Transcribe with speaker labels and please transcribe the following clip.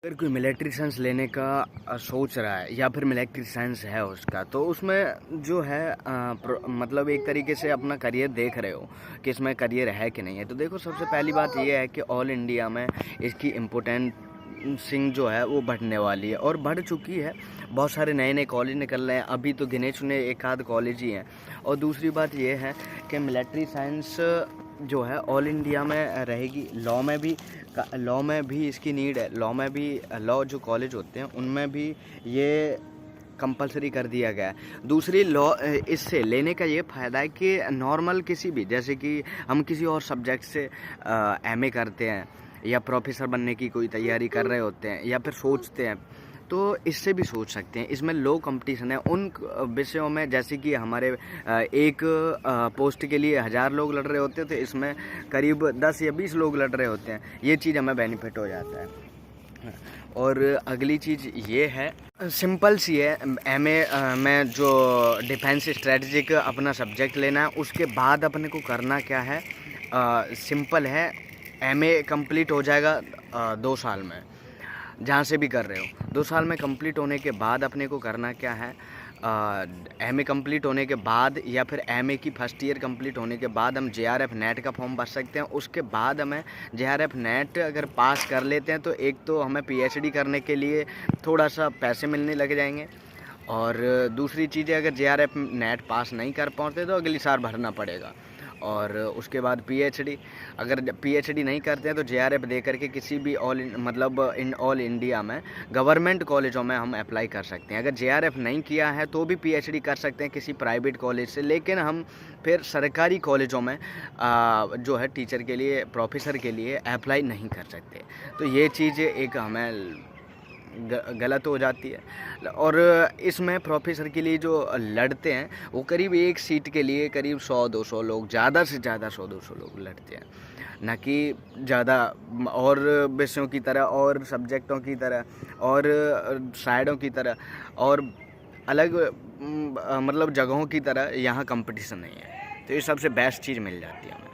Speaker 1: अगर कोई military science लेने का सोच रहा है या फिर मिलिट्री साइंस है उसका, तो उसमें जो है मतलब एक तरीके से अपना करियर देख रहे हो कि इसमें करियर है कि नहीं है। तो देखो, सबसे पहली बात ये है कि ऑल इंडिया में इसकी इम्पोर्टेंसिंग जो है वो बढ़ने वाली है और बढ़ चुकी है। बहुत सारे नए नए कॉलेज निकल रहे हैं, अभी तो गिने चुने एक आध कॉलेज ही हैं। और दूसरी बात ये है कि मिलिट्री साइंस जो है ऑल इंडिया में रहेगी। लॉ में भी इसकी नीड है। लॉ जो कॉलेज होते हैं उनमें भी ये कंपलसरी कर दिया गया है। दूसरी लॉ इससे लेने का ये फ़ायदा है कि नॉर्मल किसी भी, जैसे कि हम किसी और सब्जेक्ट से एमए करते हैं या प्रोफेसर बनने की कोई तैयारी कर रहे होते हैं या फिर सोचते हैं, तो इससे भी सोच सकते हैं। इसमें लो कंपटीशन है उन विषयों में, जैसे कि हमारे एक पोस्ट के लिए 1000 लोग लड़ रहे होते हैं, तो इसमें करीब 10 या 20 लोग लड़ रहे होते हैं। ये चीज़ हमें बेनिफिट हो जाता है। और अगली चीज़ ये है, सिंपल सी है, एमए में जो डिफेंस स्ट्रेटजिक अपना सब्जेक्ट लेना है, उसके बाद अपने को करना क्या है, सिंपल है। एमए कंप्लीट हो जाएगा 2 साल में, जहाँ से भी कर रहे हो। 2 साल में कंप्लीट होने के बाद अपने को करना क्या है, एमए कंप्लीट होने के बाद या फिर एमए की फर्स्ट ईयर कंप्लीट होने के बाद हम जेआरएफ नेट का फॉर्म भर सकते हैं। उसके बाद हमें जेआरएफ नेट अगर पास कर लेते हैं तो एक तो हमें पीएचडी करने के लिए थोड़ा सा पैसे मिलने लग जाएंगे, और दूसरी चीज़ है, अगर जेआरएफ नेट पास नहीं कर पाते तो अगली साल भरना पड़ेगा। और उसके बाद पीएचडी, अगर पीएचडी नहीं करते हैं तो जेआरएफ दे करके किसी भी ऑल इंडिया में गवर्नमेंट कॉलेजों में हम अप्लाई कर सकते हैं। अगर जेआरएफ नहीं किया है तो भी पीएचडी कर सकते हैं किसी प्राइवेट कॉलेज से, लेकिन हम फिर सरकारी कॉलेजों में जो है टीचर के लिए, प्रोफेसर के लिए अप्लाई नहीं कर सकते। तो ये चीज़ एक हमें गलत हो जाती है। और इसमें प्रोफेसर के लिए जो लड़ते हैं वो करीब एक सीट के लिए करीब 100-200 लोग, ज़्यादा से ज़्यादा 100-200 लोग लड़ते हैं, ना कि ज़्यादा और विषयों की तरह और सब्जेक्टों की तरह और साइडों की तरह और अलग मतलब जगहों की तरह यहाँ कंपटीशन नहीं है। तो ये सबसे बेस्ट चीज़ मिल जाती है हमें।